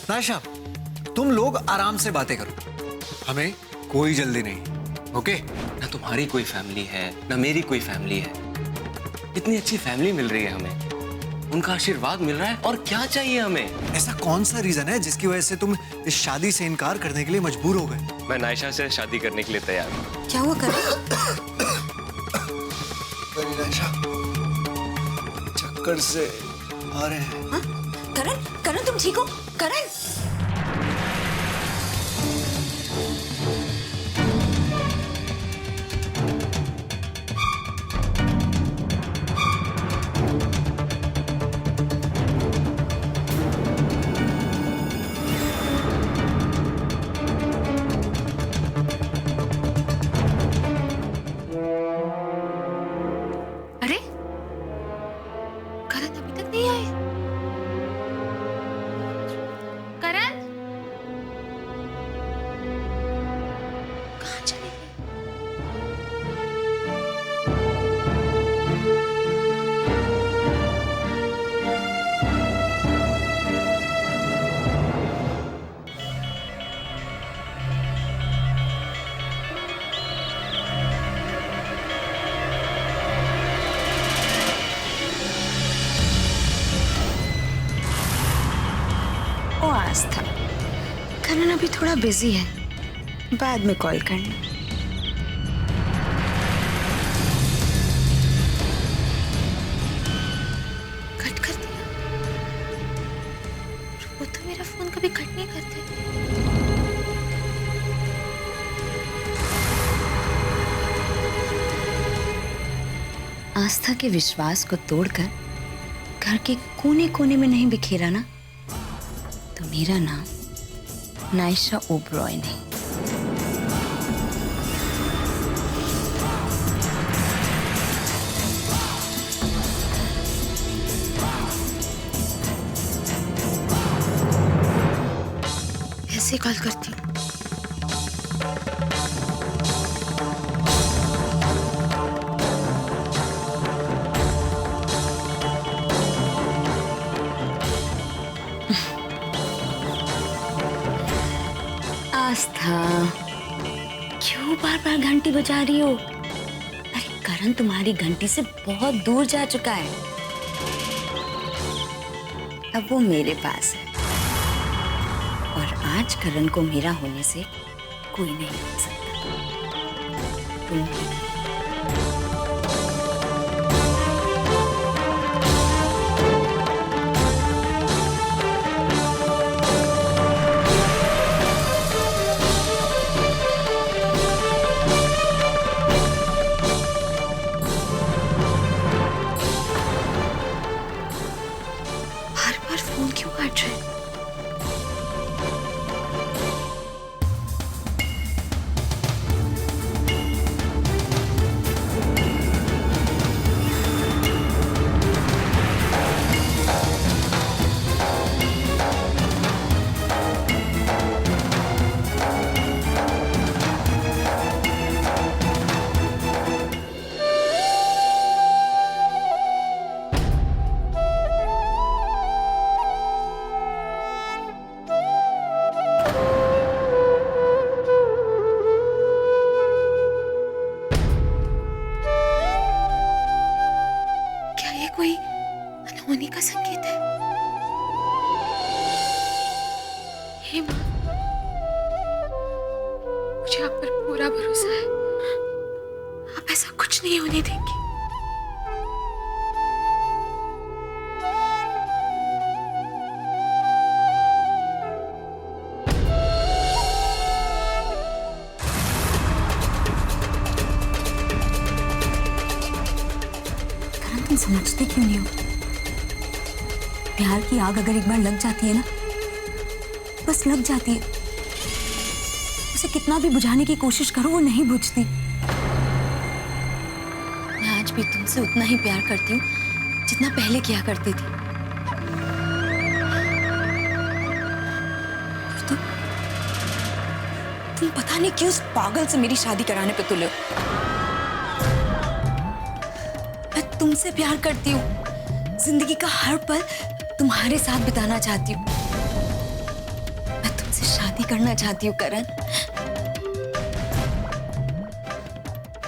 नायशा, तुम लोग आराम से बातें करो, हमें कोई जल्दी नहीं। ओके? ना तुम्हारी कोई फैमिली है ना मेरी कोई फैमिली है। इतनी अच्छी फैमिली मिल रही है हमें, उनका आशीर्वाद मिल रहा है, और क्या चाहिए हमें। ऐसा कौन सा रीजन है जिसकी वजह से तुम इस शादी से इनकार करने के लिए मजबूर हो गए? मैं नायशा से शादी करने के लिए तैयार हूँ। क्या हुआ करण? नायशा, चक्कर से आ रहे हैं। हाँ? करण, करण तुम ठीक हो? करण! अरे करण अभी तक नहीं आए। करण कहाँ चले गए? ओ आस्था, करण अभी थोड़ा बिजी है, बाद में कॉल करना। कट कर दिया। वो तो मेरा फोन कभी कट नहीं करते। आस्था के विश्वास को तोड़कर घर के कोने कोने में नहीं बिखेरा ना, तो मेरा नाम नायशा ओबरॉय नहीं। ऐसे कॉल करती हूँ। आस्था, क्यों बार बार घंटी बजा रही हो? अरे करण तुम्हारी घंटी से बहुत दूर जा चुका है, अब वो मेरे पास है, और आज करण को मेरा होने से कोई नहीं रोक सकता। तुम भी। बार बार फोन क्यों काट रहे हैं? क्या ये कोई अनहोनी का संकेत है? हे माँ, मुझे आप पर पूरा भरोसा है, आप ऐसा कुछ नहीं होने देंगी। करण तुम समझते क्यों नहीं हो? प्यार की आग अगर एक बार लग जाती है ना, बस लग जाती है, उसे कितना भी बुझाने की कोशिश करो वो नहीं बुझती। मैं आज भी तुमसे उतना ही प्यार करती हूँ जितना पहले किया करती थी। तुम पता नहीं क्यों उस पागल से मेरी शादी कराने पे तुले हो। मैं तुमसे प्यार करती हूँ, जिंदगी का हर पल तुम्हारे साथ बिताना चाहती हूँ। करना चाहती हूँ करण।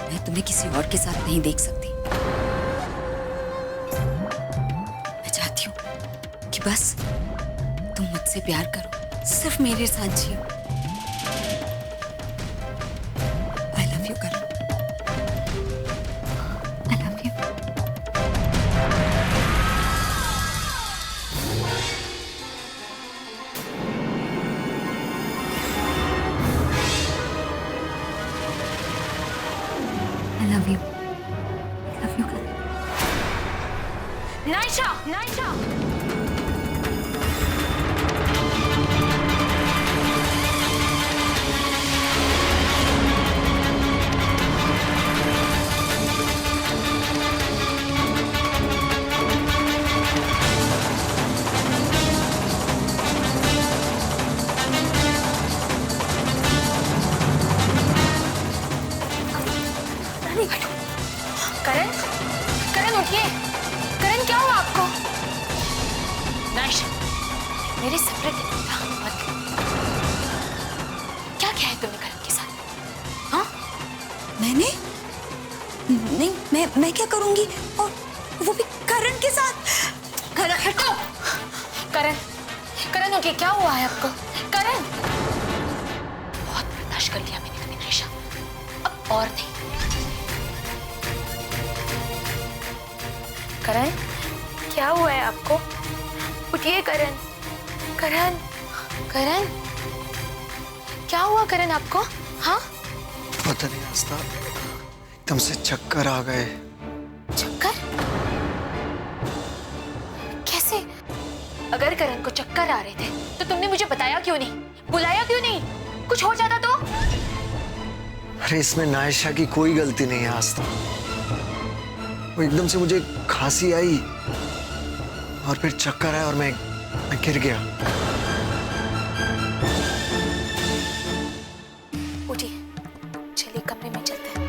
मैं तुम्हें किसी और के साथ नहीं देख सकती। मैं चाहती हूँ कि बस तुम मुझसे प्यार करो, सिर्फ मेरे साथ जियो। I love you Karan. I love you। I love you। I love you करण। नायशा, नायशा। करण, करण उठिए। करण क्या हुआ आपको? नायशा, मेरे सपने के मत। क्या किया है तुमने करण के साथ? हाँ? मैंने नहीं, मैं क्या करूंगी, और वो भी करण के साथ। करण हटो। करण, करण उठिए, क्या हुआ है आपको? करण, बहुत बर्दाश्त कर लिया मैंने तुम्हें नायशा, अब और नहीं। करण, क्या हुआ है आपको? उठिए करण। करण, करण, क्या हुआ करण आपको? हाँ? पता नहीं आस्था, एकदम से चक्कर आ गए। चक्कर? कैसे? अगर करण को चक्कर आ रहे थे तो तुमने मुझे बताया क्यों नहीं, बुलाया क्यों नहीं? कुछ हो जाता तो? अरे इसमें नायशा की कोई गलती नहीं है आस्था। वो एकदम से मुझे खांसी आई और फिर चक्कर आया और मैं गिर गया। उठिए, चलिए कमरे में चलते हैं।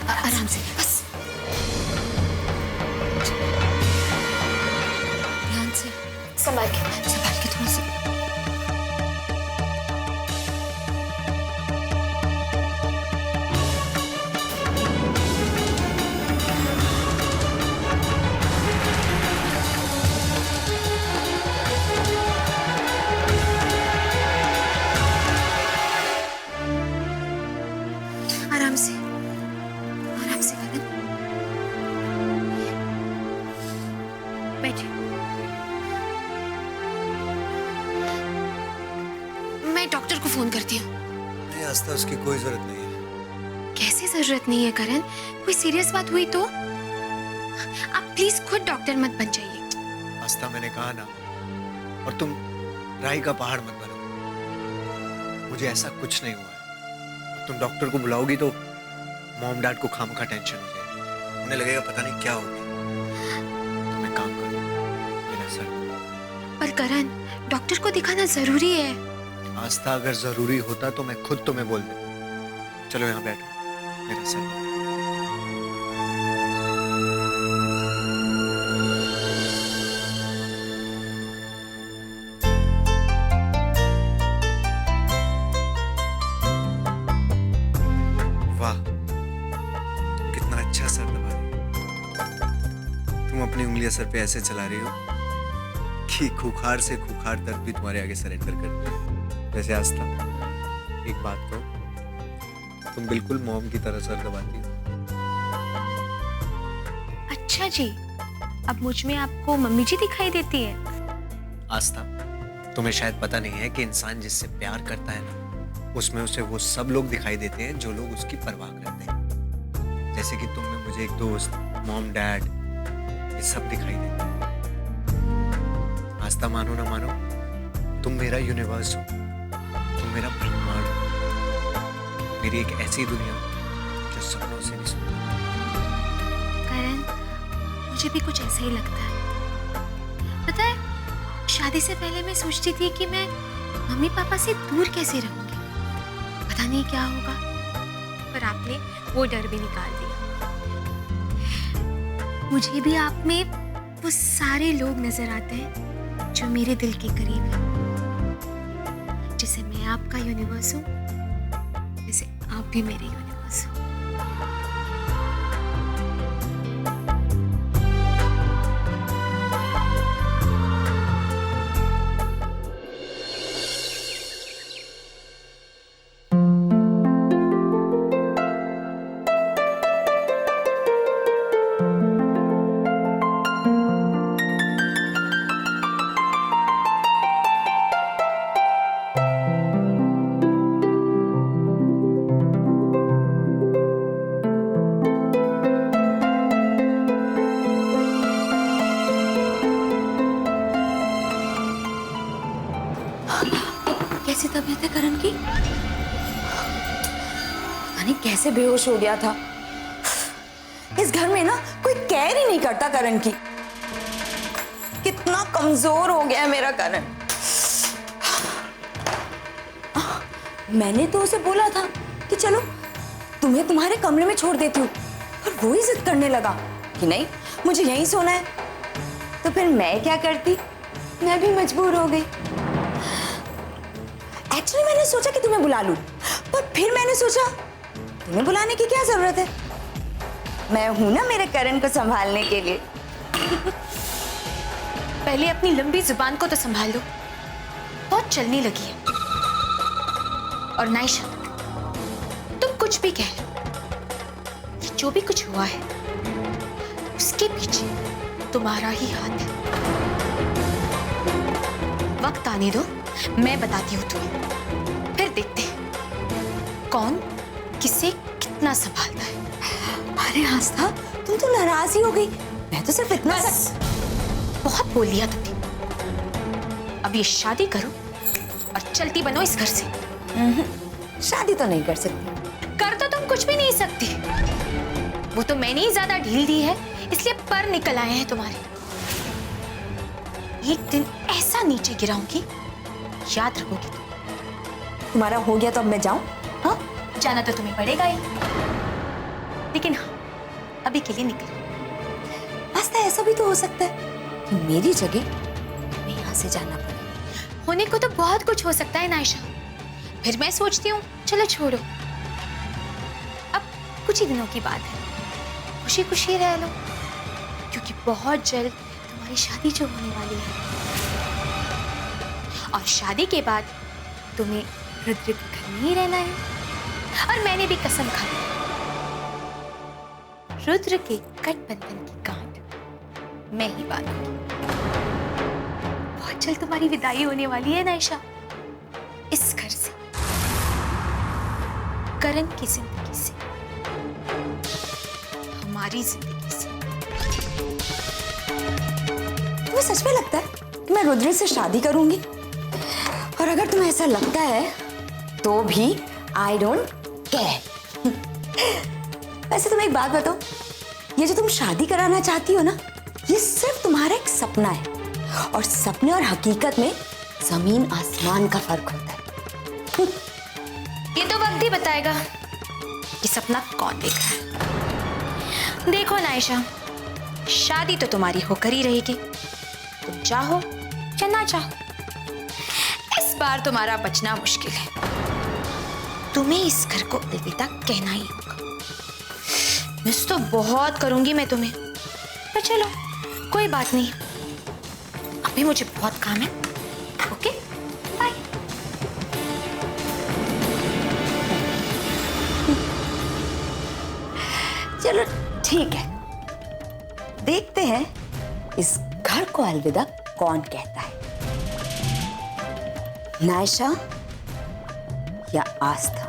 आराम से, बस ध्यान से, संभाल के। थोड़ा सा। आराम से, आराम से करण। बैठिए। मैं डॉक्टर को फोन करती हूँ। नहीं आस्था, उसकी कोई जरूरत नहीं है। कैसे जरूरत नहीं है करण? कोई सीरियस बात हुई तो? आप प्लीज खुद डॉक्टर मत बन जाइए। आस्था, मैंने कहा ना, और तुम राई का पहाड़ मत बनो। मुझे ऐसा कुछ नहीं हुआ है। तुम डॉक्टर को बुलाओगी तो मॉम डैड को खामखा टेंशन हो जाएगी, उन्हें लगेगा पता नहीं क्या हो गया। तुम एक काम करो, मेरा सर। पर करण, डॉक्टर को दिखाना जरूरी है। आस्था, अगर जरूरी होता तो मैं खुद तुम्हें बोल देता। चलो यहाँ बैठो, मेरा सर। वाह, कितना अच्छा सर दबा रही हो। तुम अपनी उंगलियां सर पे ऐसे चला रही हो कि खूंखार से खूंखार दर्द भी तुम्हारे आगे सरेंडर कर दे। वैसे आस्था, एक बात कहो, तुम बिल्कुल मॉम की तरह सर दबाती हो। अच्छा जी, अब मुझ में आपको मम्मी जी दिखाई देती है? आस्था, तुम्हें शायद पता नहीं है कि इंसान जिससे प्यार करता है ना, उसमें उसे वो सब लोग दिखाई देते हैं जो लोग उसकी परवाह करते हैं। जैसे कि तुम में मुझे एक दोस्त, मॉम, डैड, ये सब दिखाई देते हैं। आस्था, मानो ना मानो, तुम मेरा यूनिवर्स हो, तुम मेरा ब्रह्मांड हो, मेरी एक ऐसी दुनिया जो सपनों से भी सुंदर। करण, मुझे भी कुछ ऐसा ही लगता है। पता है, शादी से पहले मैं सोचती थी कि मैं मम्मी पापा से दूर कैसे रहूंगी, पता नहीं क्या होगा, पर आपने वो डर भी निकाल दिया। मुझे भी आप में वो सारे लोग नजर आते हैं जो मेरे दिल के करीब है। जैसे मैं आपका यूनिवर्स हूँ, वैसे आप भी मेरे यूनिवर्स हो। कैसी तबीयत है करण की? पता नहीं कैसे बेहोश हो गया था। इस घर में ना कोई केयर ही नहीं करता करण की। कितना कमजोर हो गया है मेरा करण। मैंने तो उसे बोला था कि चलो तुम्हें तुम्हारे कमरे में छोड़ देती हूँ, पर वो ही जिद करने लगा कि नहीं मुझे यहीं सोना है। तो फिर मैं क्या करती, मैं भी मजबूर हो गई। एक्चुअली मैंने सोचा कि तुम्हें बुला लूं, पर फिर मैंने सोचा तुम्हें बुलाने की क्या जरूरत है, मैं हूं ना मेरे करण को संभालने के लिए। पहले अपनी लंबी जुबान को तो संभाल लो, बहुत चलने लगी है। और नाइशा, तुम कुछ भी कह लो, ये जो भी कुछ हुआ है उसके पीछे तुम्हारा ही हाथ है। वक्त आने दो, मैं बताती हूँ तुम्हें, फिर देखते हैं कौन किसे कितना संभालता है। अरे आस्था, तुम तो नाराज ही हो गई। मैं तो सिर्फ इतना बस, बहुत बोल लिया तुमने। अब ये शादी करो और चलती बनो इस घर से। शादी तो नहीं कर सकती। कर तो तुम कुछ भी नहीं सकती। वो तो मैंने ही ज्यादा ढील दी है, इसलिए पर निकल आए हैं तुम्हारे। एक दिन ऐसा नीचे गिराऊंगी, याद रखोगी तुम। तुम्हारा हो गया तो अब मैं जाऊं? हाँ, जाना तो तुम्हें पड़ेगा ही, लेकिन हाँ, अभी के लिए निकलो। आस्था, ऐसा भी तो हो सकता है कि मेरी जगह मैं यहाँ से जाना पड़े। होने को तो बहुत कुछ हो सकता है नाइशा। फिर मैं सोचती हूँ चलो छोड़ो, अब कुछ ही दिनों की बात है, खुशी खुशी रह लो, क्योंकि बहुत जल्द तुम्हारी शादी जो होने वाली है। और शादी के बाद तुम्हें रुद्र के घर में ही रहना है। और मैंने भी कसम खाई, रुद्र के गठबंधन की गांठ मैं ही बांधूंगी। बहुत जल्द तुम्हारी विदाई होने वाली है नाइशा, इस घर से, करण की जिंदगी से, हमारी जिंदगी से। तुम्हें सच में लगता है कि मैं रुद्र से शादी करूंगी? और अगर तुम्हें ऐसा लगता है तो भी आई डोंट केयर। वैसे तुम एक बात बताओ, ये जो तुम शादी कराना चाहती हो ना, ये सिर्फ तुम्हारा एक सपना है, और सपने और हकीकत में जमीन आसमान का फर्क होता है। ये तो वक्त ही बताएगा कि सपना कौन देख रहा है। देखो नाइशा, शादी तो तुम्हारी होकर ही रहेगी, तुम चाहो या ना चाहो। इस बार तुम्हारा बचना मुश्किल है, तुम्हें इस घर को अलविदा कहना ही होगा। मिस तो बहुत करूंगी मैं तुम्हें, पर चलो कोई बात नहीं, अभी मुझे बहुत काम है। Okay, bye. चलो ठीक है, देखते हैं इस घर को अलविदा कौन कहता है, नायशा या Aastha.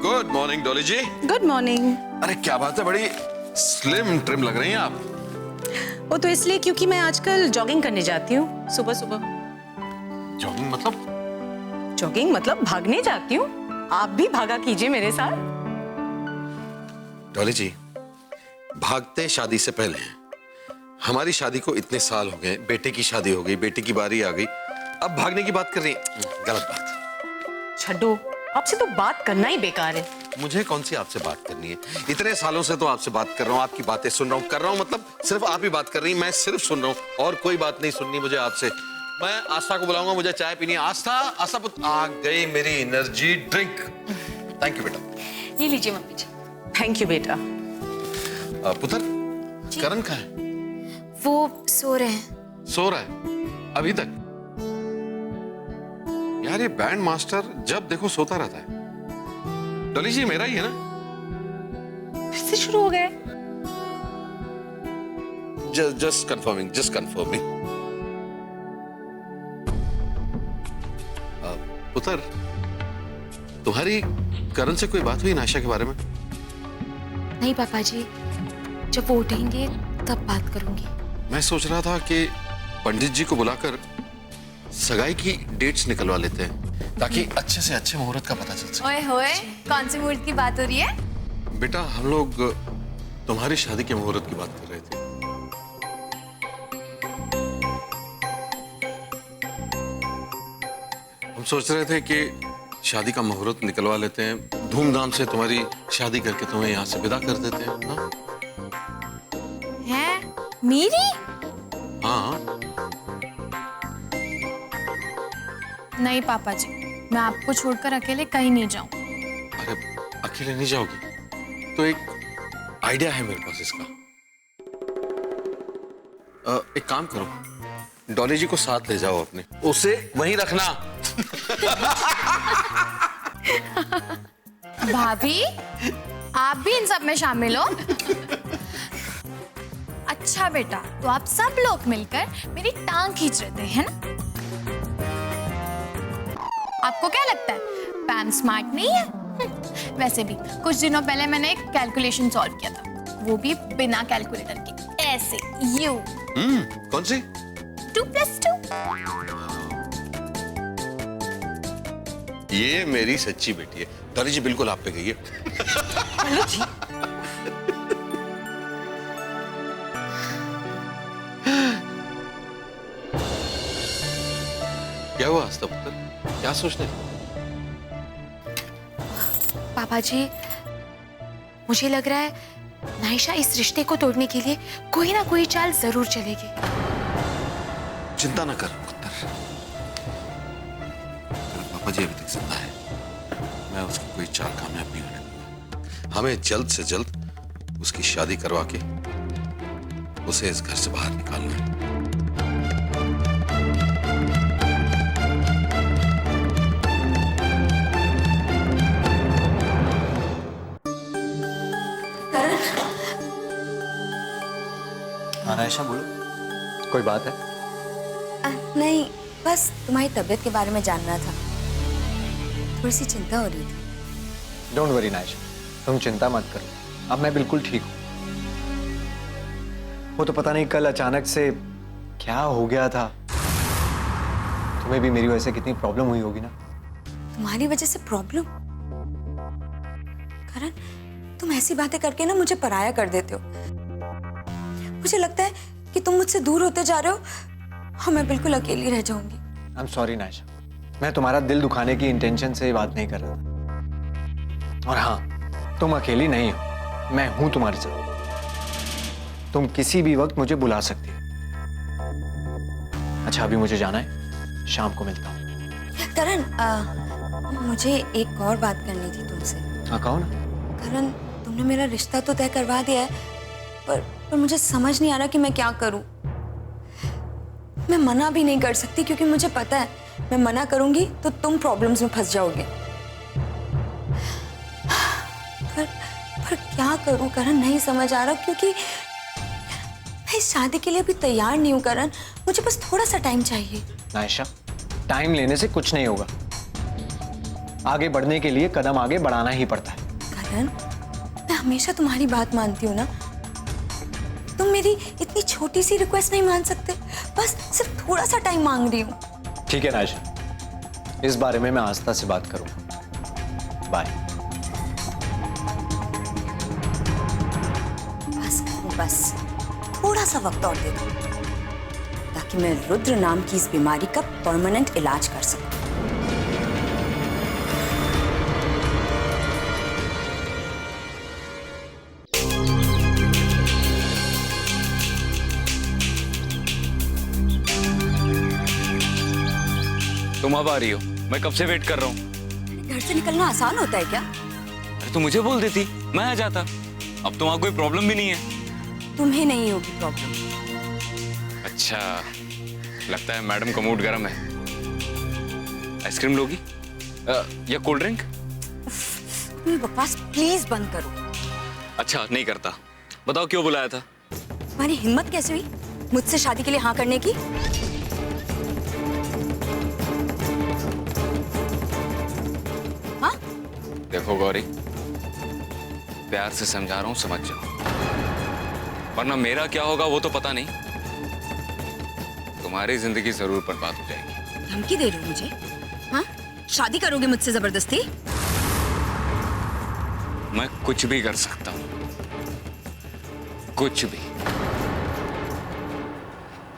Good morning Dolly ji. Good morning. अरे क्या बात है, बड़ी स्लिम ट्रिम लग रही हैं आप। वो तो इसलिए क्योंकि मैं आजकल जॉगिंग करने जाती हूँ सुबह सुबह। जॉगिंग मतलब? जॉगिंग मतलब भागने जाती हूँ। आप भी भागा कीजिए मेरे साथ। डॉली जी, भागते शादी से पहले हैं, हमारी शादी को इतने साल हो गए, बेटे की शादी हो गई, बेटे की बारी आ गई, अब भागने की बात कर रही हैं। गलत बात। छड्डो, आपसे तो बात करना ही बेकार है। मुझे कौन सी आपसे बात करनी है? इतने सालों से तो आपसे बात कर रहा हूँ, आपकी बातें सुन रहा हूँ, कर रहा हूँ, मतलब सिर्फ आप ही बात कर रही हैं, मैं सिर्फ सुन रहा हूँ और कोई बात नहीं सुननी मुझे आपसे। मैं आस्था को बुलाऊंगा, मुझे चाय पीनी है। आस्था, आस्था पुत्र, आ गई मेरी एनर्जी ड्रिंक। थैंक यू बेटा। ये लीजिए मम्मी जी। थैंक यू बेटा। पुत्र, करण कहाँ है? वो सो रहे हैं। सो रहा है अभी तक? यार ये बैंड मास्टर जब देखो सोता रहता है। डॉली जी मेरा ही है ना? फिर से शुरू हो गए? Just confirming, just confirming. पुत्र, तुम्हारी करण से कोई बात हुई नाशा के बारे में? नहीं पापा जी, जब वो उठेंगे तब बात करूंगी। मैं सोच रहा था कि पंडित जी को बुलाकर सगाई की डेट्स निकलवा लेते हैं ताकि अच्छे से अच्छे मुहूर्त का पता चल सके। ओए होए, कौन सी मुहूर्त की बात हो रही है? बेटा, हम लोग तुम्हारी शादी के मुहूर्त की बात कर रहे थे। हम सोच रहे थे कि शादी का मुहूर्त निकलवा लेते हैं, धूमधाम से तुम्हारी शादी करके तुम्हें यहाँ से विदा कर देते हैं। हाँ? हैं? मेरी? हाँ। नहीं पापा जी, मैं आपको छोड़कर अकेले कहीं नहीं जाऊं। अरे अकेले नहीं जाओगी तो एक आइडिया है मेरे पास इसका। एक काम करो, डॉली जी को साथ ले जाओ अपने, उसे वहीं रखना। भाभी, आप भी इन सब में शामिल हो? अच्छा बेटा, तो आप सब लोग मिलकर मेरी टांग खींच रहे थे, है ना? आपको क्या लगता है पैम स्मार्ट नहीं है? वैसे भी कुछ दिनों पहले मैंने एक कैलकुलेशन सॉल्व किया था, वो भी बिना कैलकुलेटर के, ऐसे यू। कौन सी? 2 + 2। ये मेरी सच्ची बेटी है। डॉली जी बिल्कुल आप पे गई है। चलो जी। क्या हुआ आस्था पुत्र, क्या सोचने? पापा जी, मुझे लग रहा है नायशा इस रिश्ते को तोड़ने के लिए कोई ना कोई चाल जरूर चलेगी। चिंता ना कर पुत्र, पापा जी अभी तक जिंदा है, मैं उसकी कोई चाल कामयाब नहीं होने दूंगा। हमें जल्द से जल्द उसकी शादी करवा के उसे इस घर से बाहर निकालना है। नायशा बोलो, कोई बात है? नहीं, बस तुम्हारी तबीयत के बारे में जानना था, थोड़ी सी चिंता हो रही थी। डोंट वरी नायशा, तुम चिंता मत करो, अब मैं बिल्कुल ठीक हूँ। वो तो पता नहीं कल अचानक से क्या हो गया था। तुम्हें भी मेरी वजह से कितनी प्रॉब्लम हुई होगी ना। तुम्हारी वजह से प्रॉब्लम? करण, तुम ऐसी बातें करके ना मुझे पराया कर देते हो। मुझे लगता है कि तुम मुझसे दूर होते जा रहे हो और मैं बिल्कुल अकेली रह जाऊंगी। आई एम सॉरी नायशा, मैं तुम्हारा दिल दुखाने की इंटेंशन से ये बात नहीं कर रहा था। और हाँ, तुम अकेली नहीं हो, मैं हूं तुम्हारे साथ। तुम किसी भी वक्त मुझे बुला सकती हो। अच्छा, अभी मुझे जाना है, शाम को मिलता हूँ। करण, मुझे एक और बात करनी थी तुमसे। हाँ, कहो ना। करण, तुमने मेरा रिश्ता तो तय करवा दिया है, पर मुझे समझ नहीं आ रहा कि मैं क्या करूं। मैं मना भी नहीं कर सकती क्योंकि मुझे पता है मैं मना करूंगी तो तुम प्रॉब्लम्स में फंस जाओगे। पर क्या करूं करण, नहीं समझ आ रहा, क्योंकि मैं इस शादी के लिए अभी तैयार नहीं हूं करण। मुझे बस थोड़ा सा टाइम चाहिए। नायशा, टाइम लेने से कुछ नहीं होगा। आगे बढ़ने के लिए कदम आगे बढ़ाना ही पड़ता है। करण, मैं हमेशा तुम्हारी बात मानती हूँ ना। तुम मेरी इतनी छोटी सी रिक्वेस्ट नहीं मान सकते? बस सिर्फ थोड़ा सा टाइम मांग रही हूँ। ठीक है नायशा, इस बारे में मैं आस्था से बात करूंगा। बाय। बस थोड़ा सा वक्त और दे दो ताकि मैं रुद्र नाम की इस बीमारी का परमानेंट इलाज कर सकूं। तुम अब आ रही हो, मैं कब से वेट कर रहा हूँ। घर से निकलना आसान होता है क्या? अरे तो मुझे बोल देती, मैं आ जाता। अब तो वहां कोई प्रॉब्लम भी नहीं है। तुम्हें नहीं होगी प्रॉब्लम। अच्छा, लगता है मैडम का मूड गर्म है। आइसक्रीम लोगी या कोल्ड ड्रिंक? तुम बकवास प्लीज बंद करो। अच्छा, नहीं करता। बताओ क्यों बुलाया था? तुम्हारी हिम्मत कैसे हुई मुझसे शादी के लिए हाँ करने की? हाँ? देखो गौरी, प्यार से समझा रहा हूं, समझ जाओ, वरना मेरा क्या होगा वो तो पता नहीं। तुम्हारी जिंदगी जरूर बर्बाद हो जाएगी। धमकी दे रही हो मुझे? हाँ? शादी करोगे मुझसे जबरदस्ती? मैं कुछ भी कर सकता हूं, कुछ भी।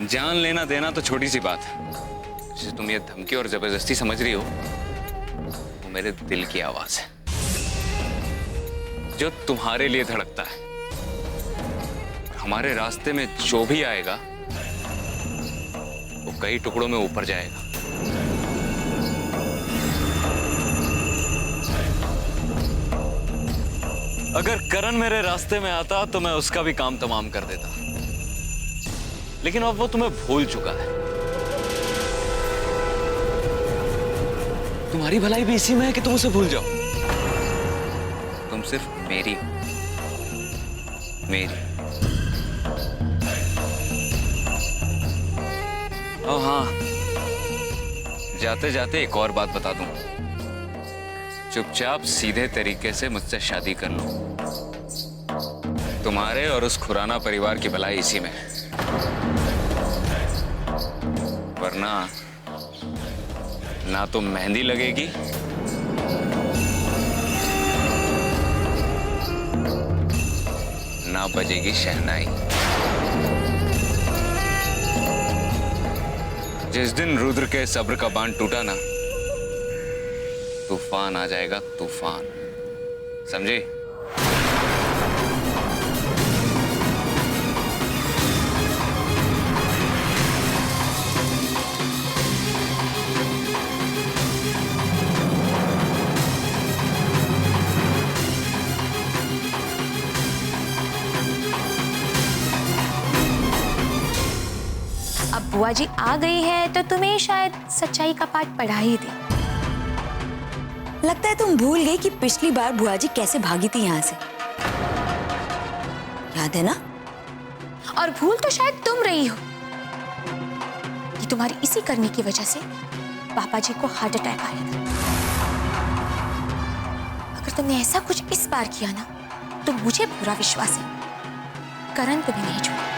जान लेना देना तो छोटी सी बात है, जिसे तुम ये धमकी और जबरदस्ती समझ रही हो वो मेरे दिल की आवाज है, जो तुम्हारे लिए धड़कता है। हमारे रास्ते में जो भी आएगा वो कई टुकड़ों में ऊपर जाएगा। अगर करण मेरे रास्ते में आता तो मैं उसका भी काम तमाम कर देता, लेकिन अब वो तुम्हें भूल चुका है। तुम्हारी भलाई भी इसी में है कि तुम उसे भूल जाओ। तुम सिर्फ मेरी हो, मेरी। ओ हाँ, जाते जाते एक और बात बता दूं, चुपचाप सीधे तरीके से मुझसे शादी कर लो। तुम्हारे और उस खुराना परिवार की भलाई इसी में है, वरना ना तो मेहंदी लगेगी ना बजेगी शहनाई। जिस दिन रुद्र के सब्र का बांध टूटा ना, तूफान आ जाएगा, तूफान। समझे? अब बुआ जी आ गई है तो तुम्हें शायद सच्चाई का पाठ पढ़ा ही दे। लगता है तुम भूल गई कि पिछली बार बुआ जी कैसे भागी थी यहाँ से। याद है ना? और भूल तो शायद तुम रही हो कि तुम्हारी इसी करने की वजह से पापा जी को हार्ट अटैक आया था। अगर तुमने ऐसा कुछ इस बार किया ना तो मुझे पूरा विश्वास है करण तुम्हें नहीं छोड़ेगा।